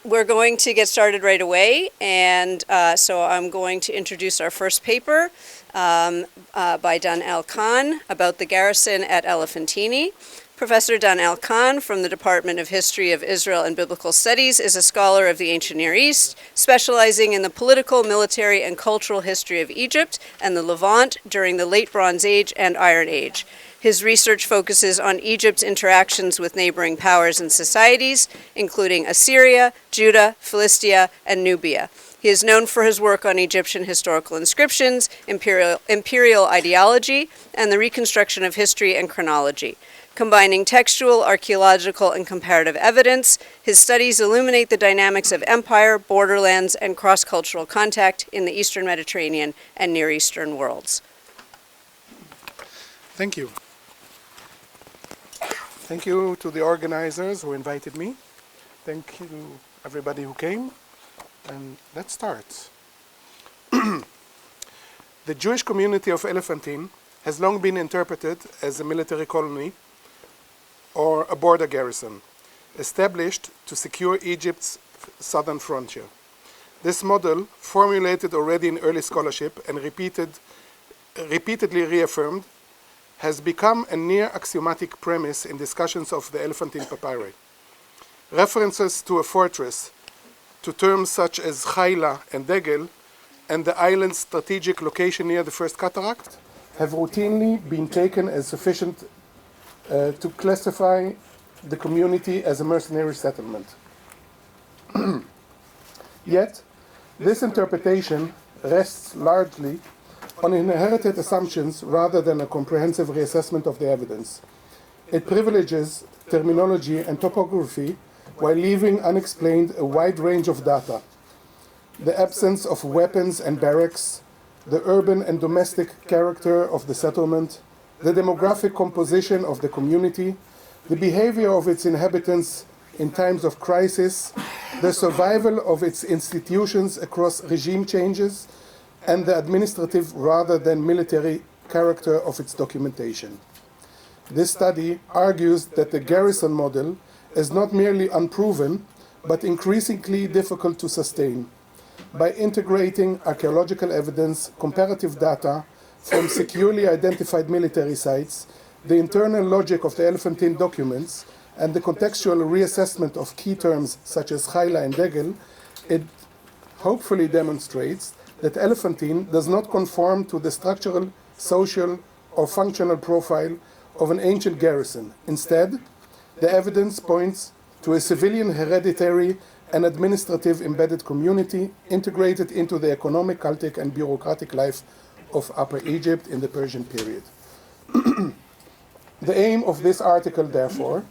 We're going to get started right away, and so I'm going to introduce our first paper by Danel Kahn about the garrison at Elephantine. Professor Danel Kahn from the Department of History of Israel and Biblical Studies is a scholar of the ancient Near East, specializing in the political, military, and cultural history of Egypt and the Levant during the Late Bronze Age and Iron Age. His research focuses on Egypt's interactions with neighboring powers and societies, including Assyria, Judah, Philistia, and Nubia. He is known for his work on Egyptian historical inscriptions, imperial ideology, and the reconstruction of history and chronology. Combining textual, archaeological, and comparative evidence, his studies illuminate the dynamics of empire, borderlands, and cross-cultural contact in the Eastern Mediterranean and Near Eastern worlds. Thank you. Thank you to the organizers who invited me. Thank you to everybody who came. And let's start. The Jewish community of Elephantine has long been interpreted as a military colony or a border garrison, established to secure Egypt's southern frontier. This model, formulated already in early scholarship and repeatedly reaffirmed, has become a near axiomatic premise in discussions of the Elephantine papyri. References to a fortress, to terms such as Chayla and Degel, and the island's strategic location near the First Cataract, have routinely been taken as sufficient to classify the community as a mercenary settlement. Yet, this interpretation rests largely on inherited assumptions rather than a comprehensive reassessment of the evidence. It privileges terminology and topography while leaving unexplained a wide range of data: the absence of weapons and barracks, the urban and domestic character of the settlement, the demographic composition of the community, the behavior of its inhabitants in times of crisis, the survival of its institutions across regime changes, and the administrative rather than military character of its documentation. This study argues that the garrison model is not merely unproven, but increasingly difficult to sustain. By integrating archaeological evidence, comparative data from securely identified military sites, the internal logic of the Elephantine documents, and the contextual reassessment of key terms such as Chayla and Degel, it hopefully demonstrates that Elephantine does not conform to the structural, social, or functional profile of an ancient garrison. Instead, the evidence points to a civilian, hereditary, and administrative embedded community integrated into the economic, cultic, and bureaucratic life of Upper Egypt in the Persian period. The aim of this article, therefore,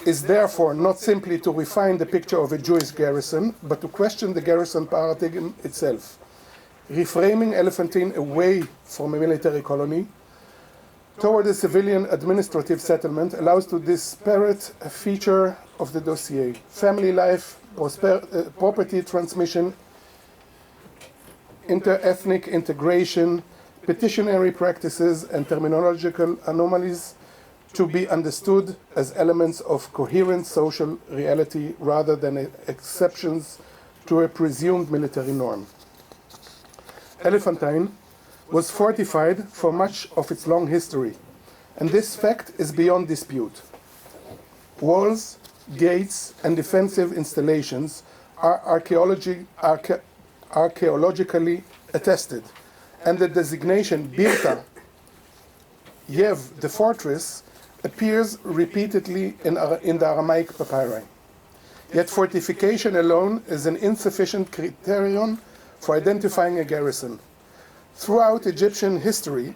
is not simply to refine the picture of a Jewish garrison, but to question the garrison paradigm itself, reframing Elephantine away from a military colony toward a civilian administrative settlement allows to disparate feature of the dossier: family life, property transmission, inter-ethnic integration, petitionary practices, and terminological anomalies to be understood as elements of coherent social reality rather than exceptions to a presumed military norm. Elephantine was fortified for much of its long history, and this fact is beyond dispute. Walls, gates, and defensive installations are archaeologically attested, and the designation Birta, Yev, the fortress, appears repeatedly in the Aramaic papyri. Yet fortification alone is an insufficient criterion for identifying a garrison. Throughout Egyptian history,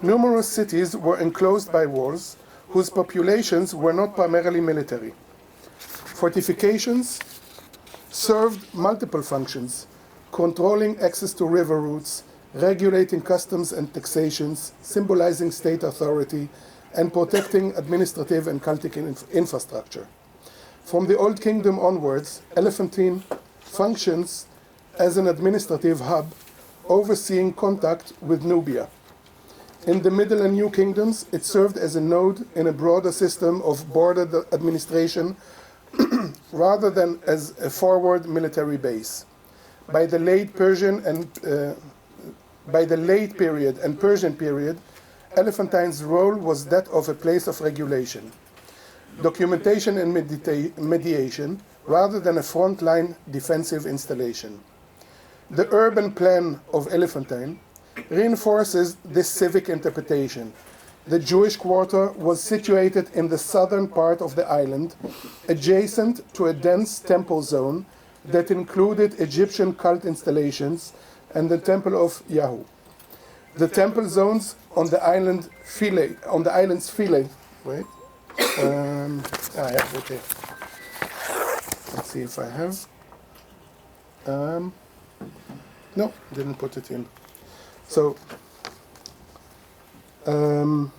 numerous cities were enclosed by walls whose populations were not primarily military. Fortifications served multiple functions: controlling access to river routes, regulating customs and taxations, symbolizing state authority, and protecting administrative and cultic infrastructure. From the Old Kingdom onwards, Elephantine functions as an administrative hub overseeing contact with Nubia. In the Middle and New Kingdoms, it served as a node in a broader system of border administration rather than as a forward military base. By the late period and Persian period, Elephantine's role was that of a place of regulation, documentation and mediation, rather than a frontline defensive installation. The urban plan of Elephantine reinforces this civic interpretation. The Jewish quarter was situated in the southern part of the island, adjacent to a dense temple zone that included Egyptian cult installations and the temple of Yahoo. The temple zones on the island's fillet, right? Yeah, okay. Let's see if I have. No, didn't put it in. So, the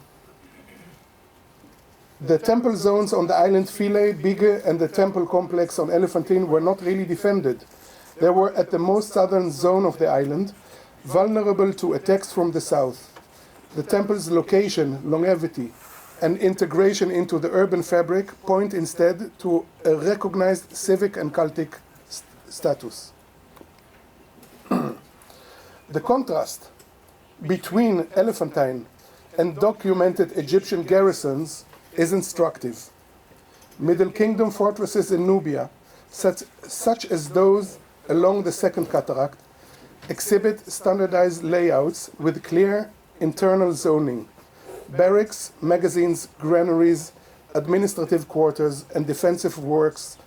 temple zones on the island Philae, Bige, and the temple complex on Elephantine were not really defended. They were at the most southern zone of the island, vulnerable to attacks from the south. The temple's location, longevity, and integration into the urban fabric point instead to a recognized civic and cultic status. The contrast between Elephantine and documented Egyptian garrisons is instructive. Middle Kingdom fortresses in Nubia, such as those along the Second Cataract, exhibit standardized layouts with clear internal zoning: barracks, magazines, granaries, administrative quarters, and defensive works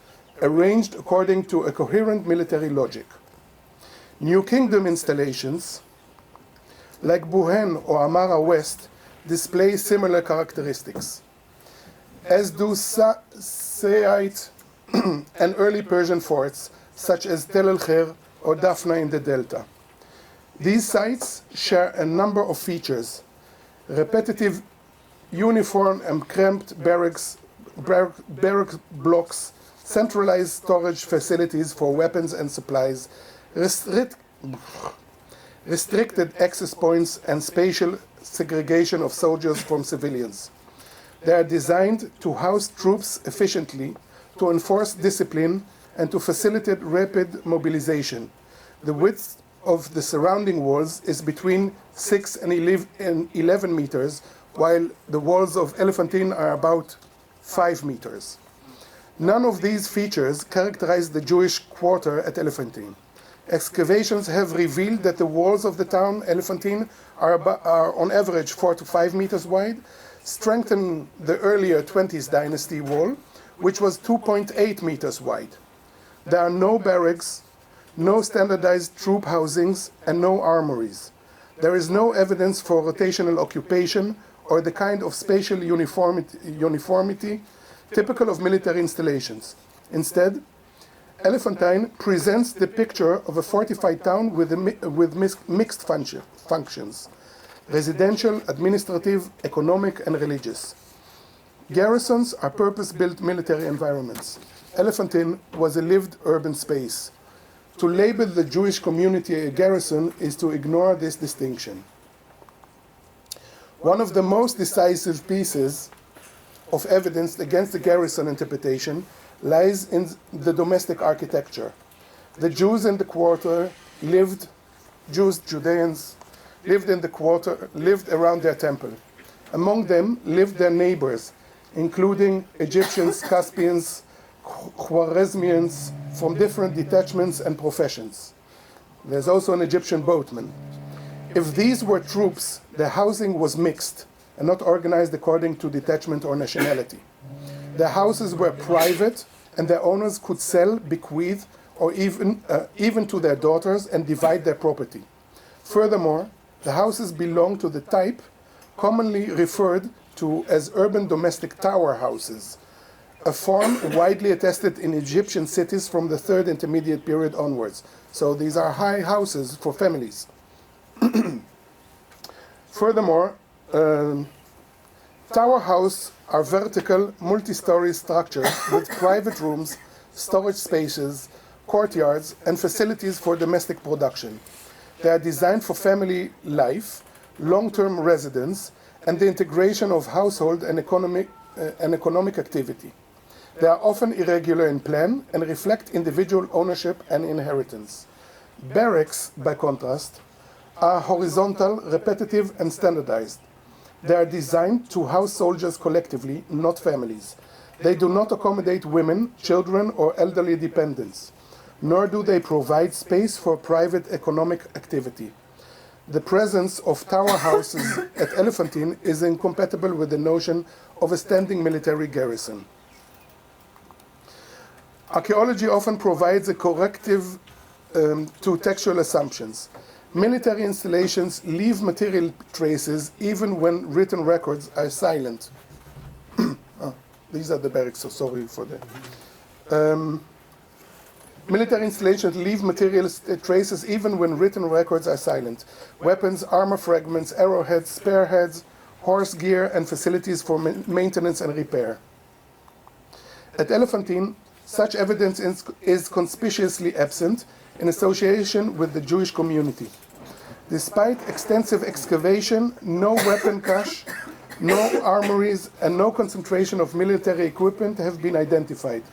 arranged according to a coherent military logic. New Kingdom installations, like Buhen or Amara West, display similar characteristics, as do Saite and early Persian forts, such as Tel el-Kher or Daphna in the Delta. These sites share a number of features: repetitive, uniform and cramped barrack blocks, centralized storage facilities for weapons and supplies, restricted access points, and spatial segregation of soldiers from civilians. They are designed to house troops efficiently, to enforce discipline, and to facilitate rapid mobilization. The width of the surrounding walls is between 6 and 11 meters, while the walls of Elephantine are about 5 meters. None of these features characterize the Jewish quarter at Elephantine. Excavations have revealed that the walls of the town Elephantine are on average 4 to 5 meters wide, strengthening the earlier 20th dynasty wall, which was 2.8 meters wide. There are no barracks, no standardized troop housings, and no armories. There is no evidence for rotational occupation or the kind of spatial uniformity typical of military installations. Instead, Elephantine presents the picture of a fortified town with mixed functions: residential, administrative, economic, and religious. Garrisons are purpose-built military environments. Elephantine was a lived urban space. To label the Jewish community a garrison is to ignore this distinction. One of the most decisive pieces of evidence against the garrison interpretation lies in the domestic architecture. The Jews in the quarter Judeans lived in the quarter, lived around their temple. Among them lived their neighbors, including Egyptians, Caspians, Khwarezmians from different detachments and professions. There's also an Egyptian boatman. If these were troops, their housing was mixed and not organized according to detachment or nationality. Their houses were private, and their owners could sell, bequeath, or even to their daughters and divide their property. Furthermore, the houses belonged to the type commonly referred to as urban domestic tower houses, a form widely attested in Egyptian cities from the Third Intermediate period onwards. So these are high houses for families. Furthermore, tower houses are vertical, multi-story structures with private rooms, storage spaces, courtyards, and facilities for domestic production. They are designed for family life, long-term residence, and the integration of household and economic activity. They are often irregular in plan and reflect individual ownership and inheritance. Barracks, by contrast, are horizontal, repetitive, and standardized. They are designed to house soldiers collectively, not families. They do not accommodate women, children, or elderly dependents, nor do they provide space for private economic activity. The presence of tower houses at Elephantine is incompatible with the notion of a standing military garrison. Archaeology often provides a corrective to textual assumptions. Military installations leave material traces even when written records are silent. These are the barracks, so sorry for that. Military installations leave material traces even when written records are silent. Weapons, armor fragments, arrowheads, spearheads, horse gear, and facilities for maintenance and repair. At Elephantine, such evidence is conspicuously absent in association with the Jewish community. Despite extensive excavation, no weapon cache, no armories, and no concentration of military equipment have been identified.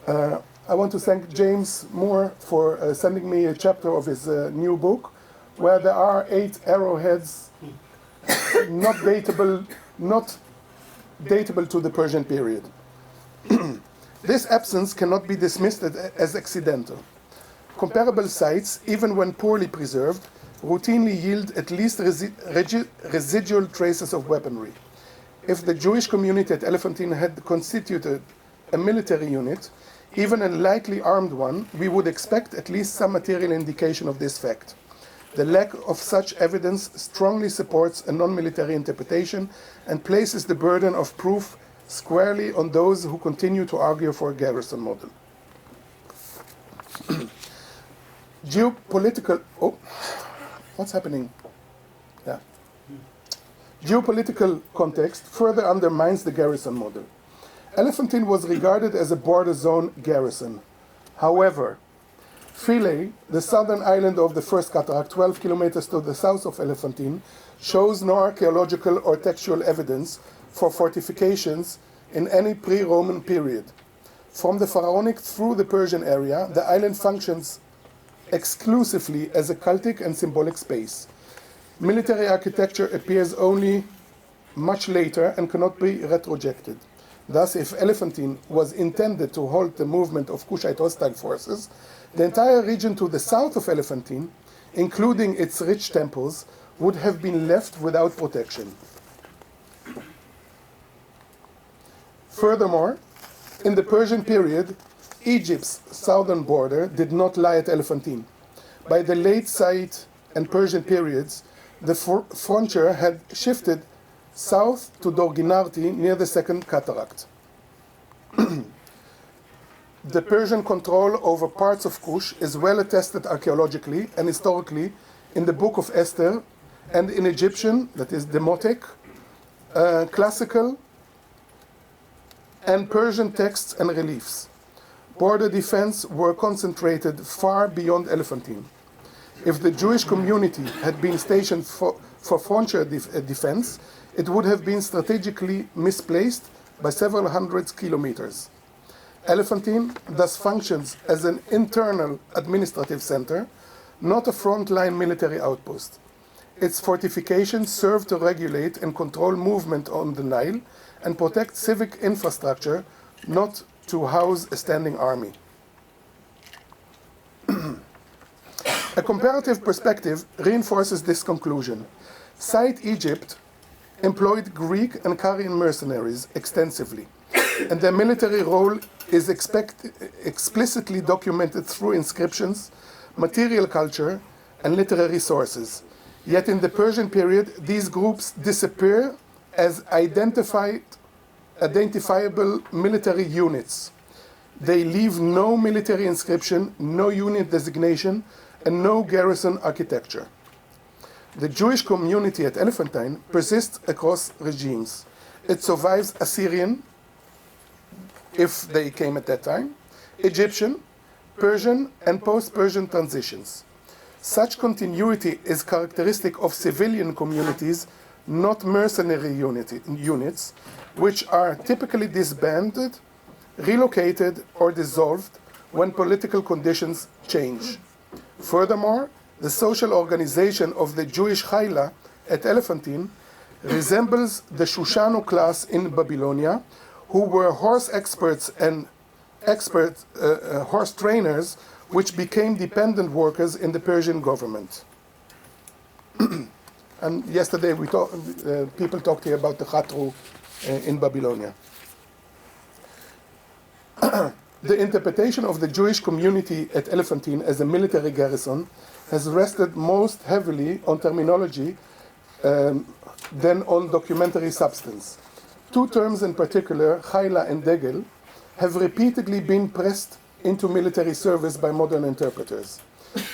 I want to thank James Moore for sending me a chapter of his new book, where there are 8 arrowheads not datable to the Persian period. This absence cannot be dismissed as accidental. Comparable sites, even when poorly preserved, routinely yield at least residual traces of weaponry. If the Jewish community at Elephantine had constituted a military unit, even a lightly armed one, we would expect at least some material indication of this fact. The lack of such evidence strongly supports a non-military interpretation and places the burden of proof squarely on those who continue to argue for a garrison model. What's happening? Yeah. Geopolitical context further undermines the garrison model. Elephantine was regarded as a border zone garrison. However, Philae, the southern island of the First Cataract, 12 kilometers to the south of Elephantine, shows no archaeological or textual evidence for fortifications in any pre-Roman period. From the Pharaonic through the Persian area, the island functions exclusively as a cultic and symbolic space. Military architecture appears only much later and cannot be retrojected. Thus, if Elephantine was intended to halt the movement of Kushite hostile forces, the entire region to the south of Elephantine, including its rich temples, would have been left without protection. Furthermore, in the Persian period, Egypt's southern border did not lie at Elephantine. By the late Said and Persian periods, the frontier had shifted south to Dorginarti near the Second Cataract. The Persian control over parts of Kush is well attested archaeologically and historically in the Book of Esther and in Egyptian, that is Demotic, classical, and Persian texts and reliefs. Border defense were concentrated far beyond Elephantine. If the Jewish community had been stationed for frontier defense, it would have been strategically misplaced by several hundred kilometers. Elephantine thus functions as an internal administrative center, not a frontline military outpost. Its fortifications serve to regulate and control movement on the Nile and protect civic infrastructure, not to house a standing army. A comparative perspective reinforces this conclusion. Site Egypt employed Greek and Carian mercenaries extensively, and their military role is explicitly documented through inscriptions, material culture, and literary sources. Yet in the Persian period, these groups disappear as identifiable military units. They leave no military inscription, no unit designation, and no garrison architecture. The Jewish community at Elephantine persists across regimes. It survives Assyrian, if they came at that time, Egyptian, Persian, and post-Persian transitions. Such continuity is characteristic of civilian communities, not mercenary units, which are typically disbanded, relocated, or dissolved when political conditions change. Furthermore, the social organization of the Jewish Chayla at Elephantine resembles the Shushano class in Babylonia, who were horse experts and horse trainers, which became dependent workers in the Persian government. And yesterday people talked here about the Khatru in Babylonia. The interpretation of the Jewish community at Elephantine as a military garrison has rested most heavily on terminology than on documentary substance. Two terms in particular, Chayla and Degel, have repeatedly been pressed into military service by modern interpreters.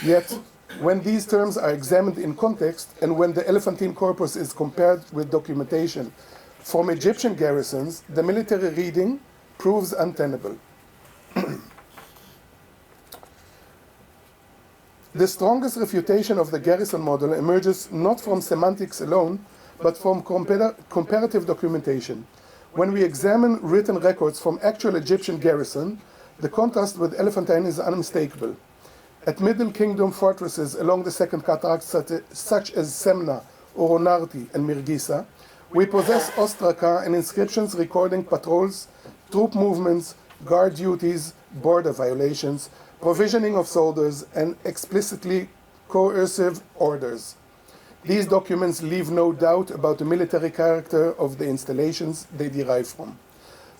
Yet, when these terms are examined in context and when the Elephantine corpus is compared with documentation from Egyptian garrisons, the military reading proves untenable. The strongest refutation of the garrison model emerges not from semantics alone, but from comparative documentation. When we examine written records from actual Egyptian garrison, the contrast with Elephantine is unmistakable. At Middle Kingdom fortresses along the Second Cataract, such as Semna, Oronarti, and Mirgisa, we possess ostraka and inscriptions recording patrols, troop movements, guard duties, border violations, provisioning of soldiers, and explicitly coercive orders. These documents leave no doubt about the military character of the installations they derive from.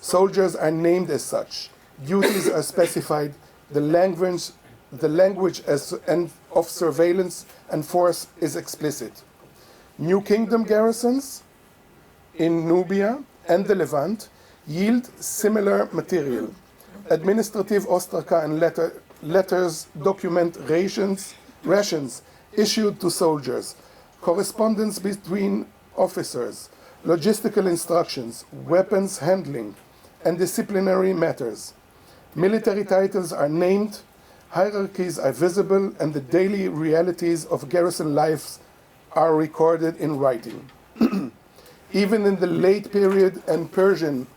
Soldiers are named as such. Duties are specified. The language of surveillance and force is explicit. New Kingdom garrisons in Nubia and the Levant yield similar material. Administrative ostraka and letters document rations issued to soldiers, correspondence between officers, logistical instructions, weapons handling, and disciplinary matters. Military titles are named, hierarchies are visible, and the daily realities of garrison lives are recorded in writing. Even in the late period and Persian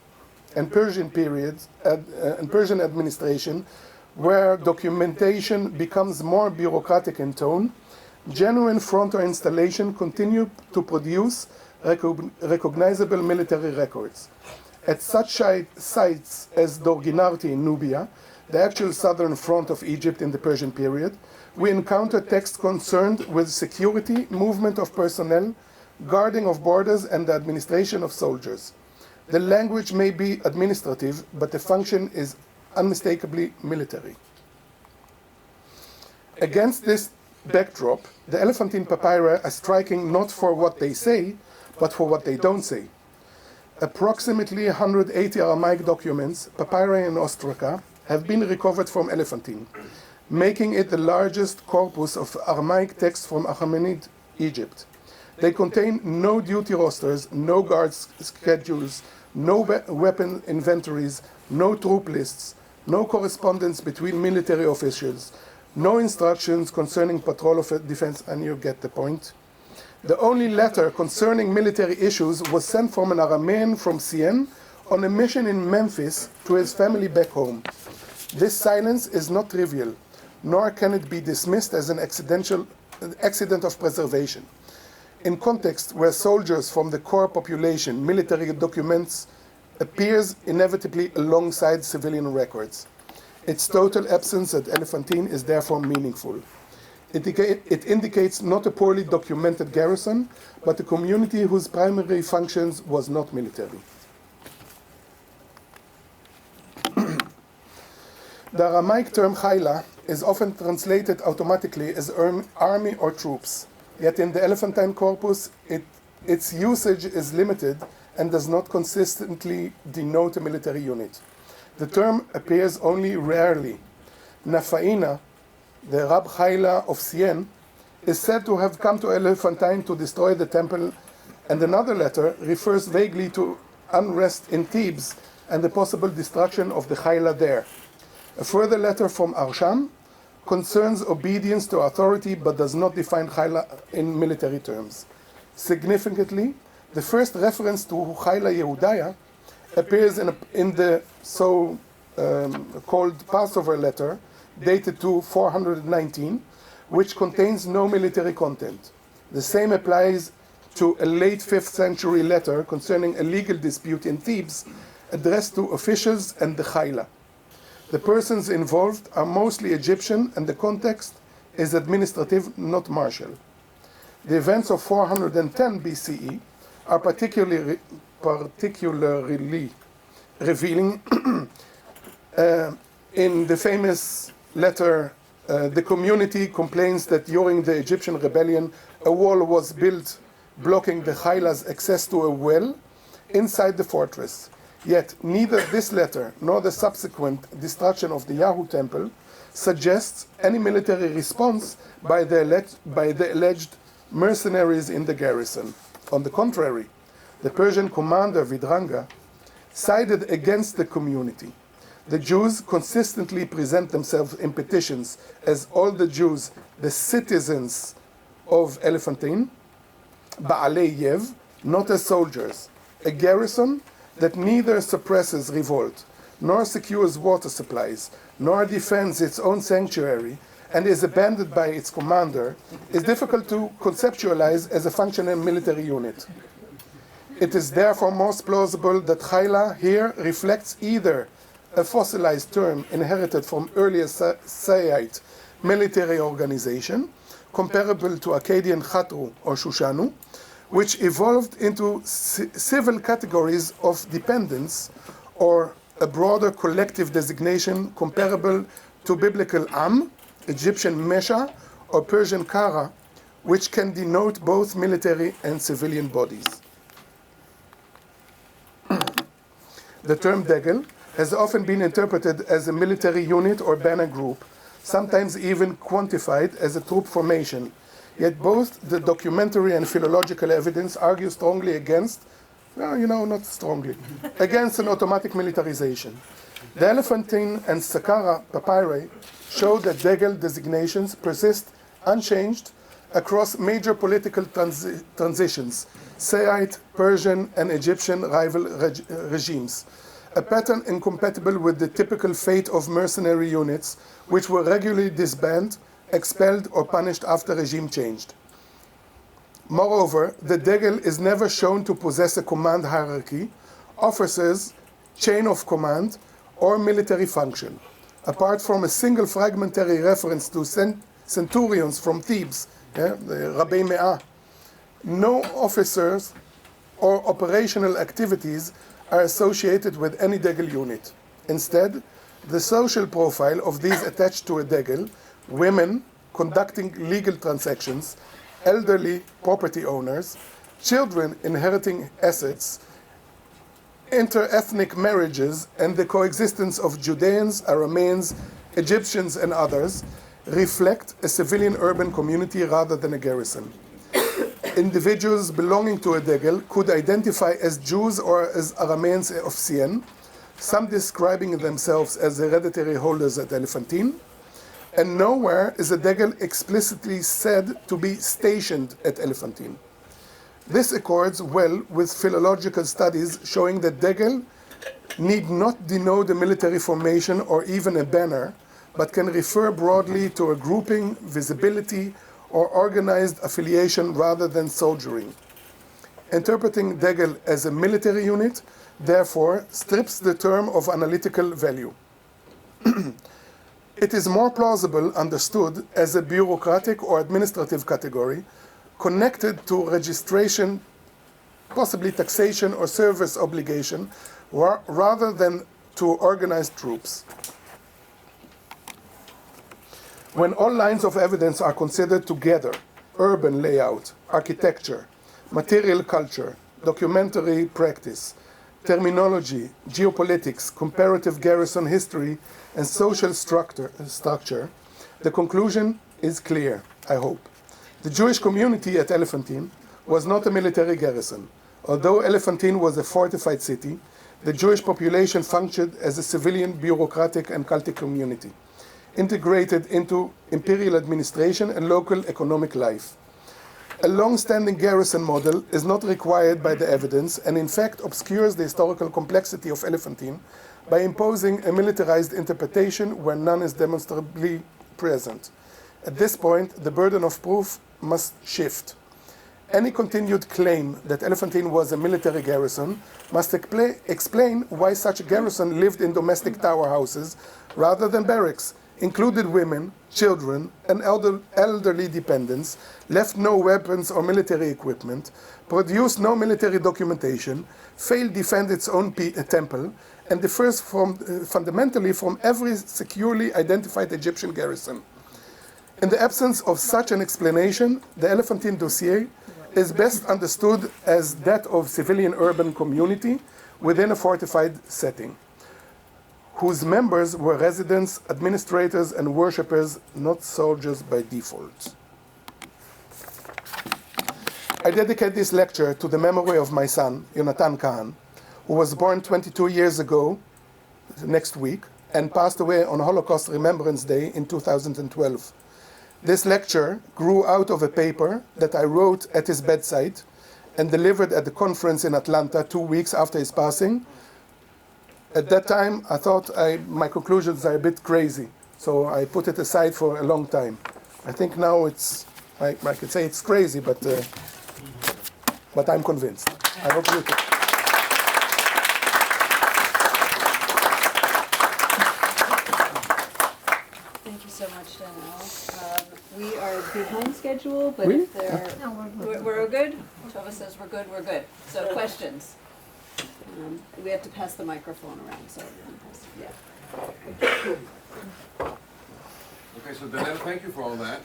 periods and Persian administration, where documentation becomes more bureaucratic in tone, genuine frontier installation continue to produce recognizable military records. At such sites as Dorginarti in Nubia, the actual southern front of Egypt in the Persian period, we encounter texts concerned with security, movement of personnel, guarding of borders, and the administration of soldiers. The language may be administrative, but the function is unmistakably military. Against this backdrop, the Elephantine papyri are striking not for what they say, but for what they don't say. Approximately 180 Aramaic documents, papyri and ostraka, have been recovered from Elephantine, making it the largest corpus of Aramaic texts from Achaemenid Egypt. They contain no duty rosters, no guard schedules, no weapon inventories, no troop lists, no correspondence between military officials, no instructions concerning patrol of defense, and you get the point. The only letter concerning military issues was sent from an Aramean from Sienne on a mission in Memphis to his family back home. This silence is not trivial, nor can it be dismissed as an accident of preservation. In context where soldiers from the core population, military documents appears inevitably alongside civilian records. Its total absence at Elephantine is therefore meaningful. It indicates not a poorly documented garrison, but a community whose primary functions was not military. The Aramaic term chayla is often translated automatically as army or troops. Yet in the Elephantine corpus, its usage is limited and does not consistently denote a military unit. The term appears only rarely. Nafaina, the Rab Chayla of Sienne, is said to have come to Elephantine to destroy the temple, and another letter refers vaguely to unrest in Thebes and the possible destruction of the Chayla there. A further letter from Arsham concerns obedience to authority but does not define chayla in military terms. Significantly, the first reference to chayla Yehudaya appears in the so-called Passover letter dated to 419, which contains no military content. The same applies to a late 5th century letter concerning a legal dispute in Thebes addressed to officials and the chayla. The persons involved are mostly Egyptian and the context is administrative, not martial. The events of 410 BCE are particularly revealing. In the famous letter, the community complains that during the Egyptian rebellion, a wall was built blocking the chayla's access to a well inside the fortress. Yet neither this letter nor the subsequent destruction of the Yahu temple suggests any military response by the alleged mercenaries in the garrison. On the contrary, the Persian commander Vidranga sided against the community. The Jews consistently present themselves in petitions as all the Jews, the citizens of Elephantine, Ba'alei Yev, not as soldiers, a garrison that neither suppresses revolt, nor secures water supplies, nor defends its own sanctuary, and is abandoned by its commander, is difficult to conceptualize as a functional military unit. It is therefore most plausible that chayla here reflects either a fossilized term inherited from earlier Saite military organization, comparable to Akkadian Khatru or Shushanu, which evolved into civil categories of dependence, or a broader collective designation comparable to biblical Am, Egyptian Mesha, or Persian Kara, which can denote both military and civilian bodies. The term Degel has often been interpreted as a military unit or banner group, sometimes even quantified as a troop formation. Yet both the documentary and philological evidence argue strongly against, not strongly, against an automatic militarization. The Elephantine and Saqqara papyri show that Degel designations persist unchanged across major political transitions, Saite, Persian, and Egyptian rival regimes, a pattern incompatible with the typical fate of mercenary units, which were regularly disbanded, expelled, or punished after regime changed. Moreover, the Degel is never shown to possess a command hierarchy, officers, chain of command, or military function. Apart from a single fragmentary reference to centurions from Thebes, the Rabbi Me'ah, no officers or operational activities are associated with any Degel unit. Instead, the social profile of these attached to a Degel, women conducting legal transactions, elderly property owners, children inheriting assets, inter-ethnic marriages, and the coexistence of Judeans, Arameans, Egyptians, and others reflect a civilian urban community rather than a garrison. Individuals belonging to a Degel could identify as Jews or as Arameans of Sien, some describing themselves as hereditary holders at Elephantine, and nowhere is a Degel explicitly said to be stationed at Elephantine. This accords well with philological studies showing that Degel need not denote a military formation or even a banner, but can refer broadly to a grouping, visibility, or organized affiliation rather than soldiering. Interpreting Degel as a military unit, therefore, strips the term of analytical value. It is more plausible understood as a bureaucratic or administrative category connected to registration, possibly taxation or service obligation, rather than to organized troops. When all lines of evidence are considered together, urban layout, architecture, material culture, documentary practice, terminology, geopolitics, comparative garrison history, and social structure, the conclusion is clear, I hope. The Jewish community at Elephantine was not a military garrison. Although Elephantine was a fortified city, the Jewish population functioned as a civilian, bureaucratic, and cultic community. integrated into imperial administration and local economic life. A long-standing garrison model is not required by the evidence and in fact obscures the historical complexity of Elephantine by imposing a militarized interpretation where none is demonstrably present. At this point, the burden of proof must shift. Any continued claim that Elephantine was a military garrison must explain why such a garrison lived in domestic tower houses rather than barracks, included women, children, and elderly dependents, left no weapons or military equipment, produced no military documentation, failed to defend its own temple, and differs fundamentally from every securely identified Egyptian garrison. In the absence of such an explanation, the Elephantine dossier is best understood as that of civilian urban community within a fortified setting, whose members were residents, administrators, and worshippers, not soldiers by default. I dedicate this lecture to the memory of my son, Jonathan Kahn, who was born 22 years ago, next week, and passed away on Holocaust Remembrance Day in 2012. This lecture grew out of a paper that I wrote at his bedside and delivered at the conference in Atlanta 2 weeks after his passing. At that time, I thought my conclusions are a bit crazy, so I put it aside for a long time. I think now I could say it's crazy, but I'm convinced. I hope you too. Thank you so much, Danel. We are behind schedule, but Really? if there, we're good. Tova says we're good. We're good. So questions. We have to pass the microphone around. So yeah. Okay, so Danel, thank you for all that.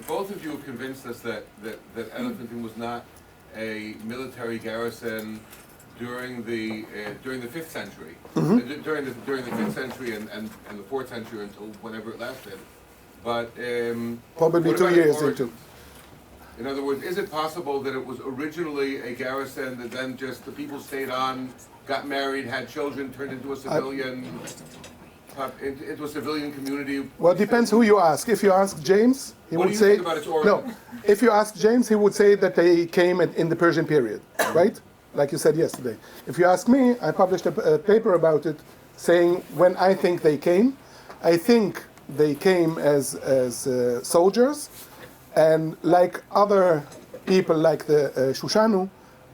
Both of you have convinced us that Elephantine was not a military garrison during the 5th century, during the 5th century and the 4th century until whenever it lasted. But Probably what 2 about years the into. origins? In other words, is it possible that it was originally a garrison that then just the people stayed on, got married, had children, turned into a civilian, into a civilian community? Well, it depends who you ask. If you ask James, he What would do you say think about its origin? no. If you ask James, he would say that they came in the Persian period, right? Like you said yesterday. If you ask me, I published a paper about it, saying when I think they came. I think they came as soldiers, and like other people, like the Shushanu,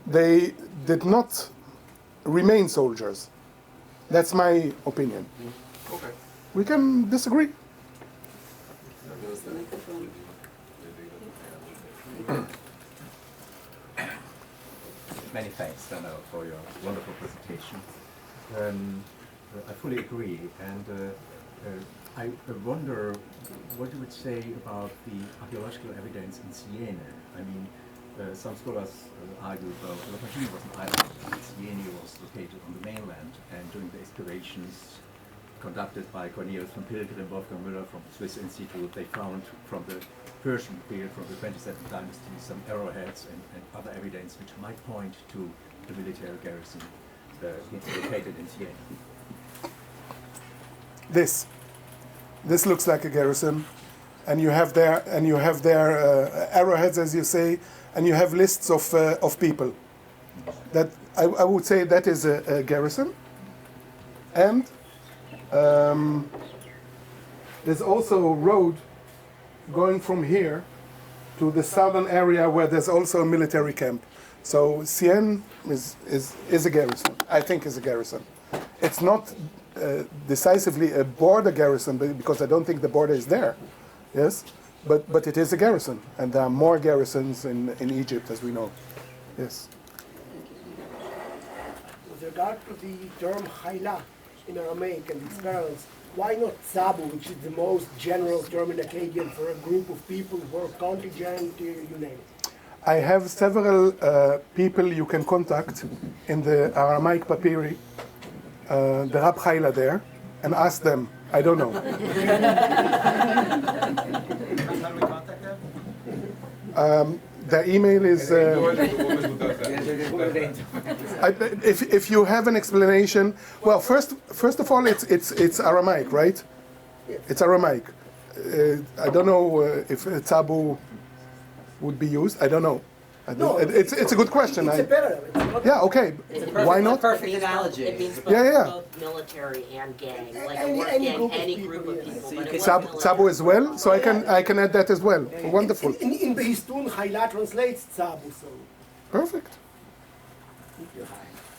they did not remain soldiers. That's my opinion. Okay. We can disagree. Many thanks, Danel, for your wonderful presentation. I fully agree, and I wonder what you would say about the archaeological evidence in Siena. I mean, some scholars argue, well, Elephantine was an island, and Siena was located on the mainland, and during the excavations conducted by Cornelius von Pilger and Wolfgang Müller from the Swiss Institute, they found from the Persian period, from the 27th dynasty, some arrowheads and other evidence which might point to the military garrison located in Siena. This looks like a garrison, and you have their arrowheads, as you say, and you have lists of people. That I would say that is a garrison, and there's also a road going from here to the southern area where there's also a military camp. So Siena is a garrison. I think is a garrison. It's not decisively a border garrison because I don't think the border is there. Yes, but it is a garrison, and there are more garrisons in Egypt, as we know. Yes. With regard to the term Hayla in Aramaic and its parallels, why not Sabu, which is the most general term in Akkadian for a group of people who are contingent, you name it? I have several people you can contact in the Aramaic papyri, the Rab Hayla there, and ask them. I don't know. How do we contact them? Their email is. If you have an explanation, well, first of all, it's Aramaic, right? It's Aramaic. I don't know if Tzabu would be used. I don't know. No, It's a good question. It's a parallel. It's not Yeah, okay. Why not? Perfect analogy. It means both, both military and gang, like a work gang, any group of people. So you But could- it wasn't Tzabu as well, so I can add that as well. Wonderful. In Behistun, Haila translates Tzabu, so. Perfect.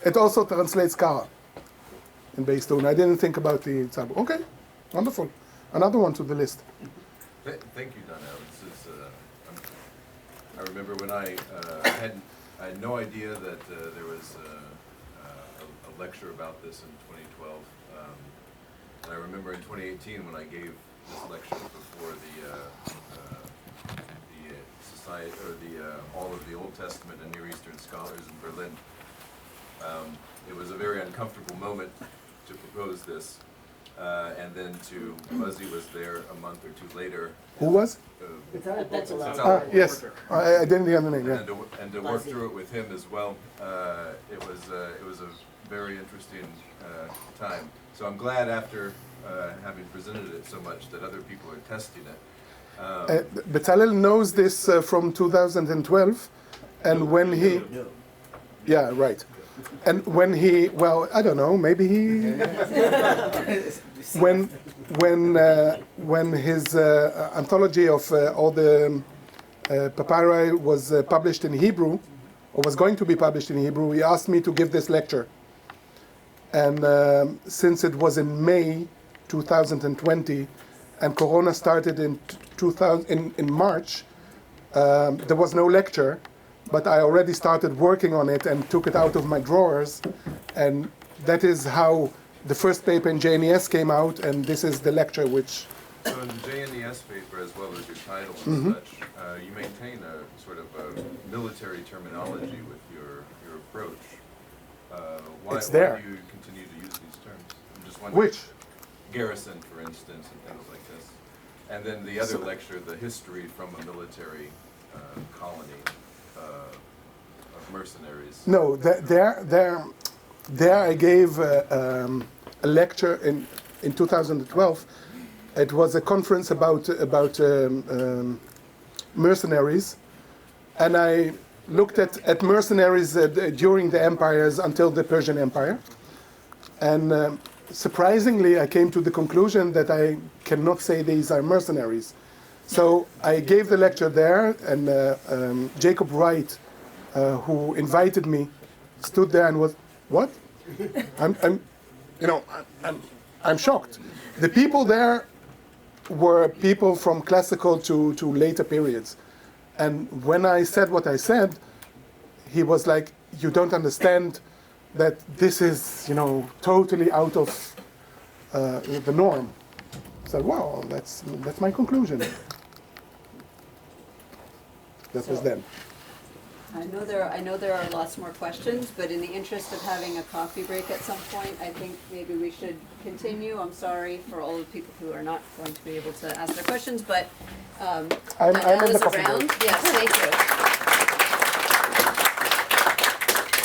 It also translates Kara in Beistun. I didn't think about the Tzabu. Okay, wonderful. Another one to the list. Thank you, Danel. I remember when I had no idea that there was a lecture about this in 2012. And I remember in 2018 when I gave this lecture before the society or all of the Old Testament and Near Eastern scholars in Berlin. It was a very uncomfortable moment to propose this. And then Muzzy was there a month or two later. Who was? That's allowed. Yes, I didn't hear the name. Yeah. And to work through it with him as well, it was a very interesting time. So I'm glad after having presented it so much that other people are testing it. Bezalel knows this from 2012, and when he, yeah, right, and when he, well, I don't know, maybe he, when his anthology of all the papyri was published in Hebrew, or was going to be published in Hebrew, he asked me to give this lecture, and since it was in May 2020, and Corona started in March, there was no lecture, but I already started working on it and took it out of my drawers, and that is how the first paper in JNES came out, and this is the lecture which... So in the JNES paper, as well as your title and such, you maintain a sort of a military terminology with your approach. Why do you continue to use these terms? I'm just wondering. Which? Garrison, for instance, and things like this. And then the other lecture, the history from a military colony of mercenaries. No, there I gave a lecture in 2012. It was a conference about mercenaries, and I looked at mercenaries during the empires until the Persian Empire, and surprisingly, I came to the conclusion that I cannot say these are mercenaries. So I gave the lecture there, and Jacob Wright, who invited me, stood there and was, what? I'm shocked. The people there were people from classical to later periods, and when I said what I said, he was like, "You don't understand that this is, totally out of the norm." I said, "Well, that's my conclusion." That was then. I know there are lots more questions, but in the interest of having a coffee break at some point, I think maybe we should continue. I'm sorry for all the people who are not going to be able to ask their questions, but I'm in Danel the is coffee break. around. Yes, thank you.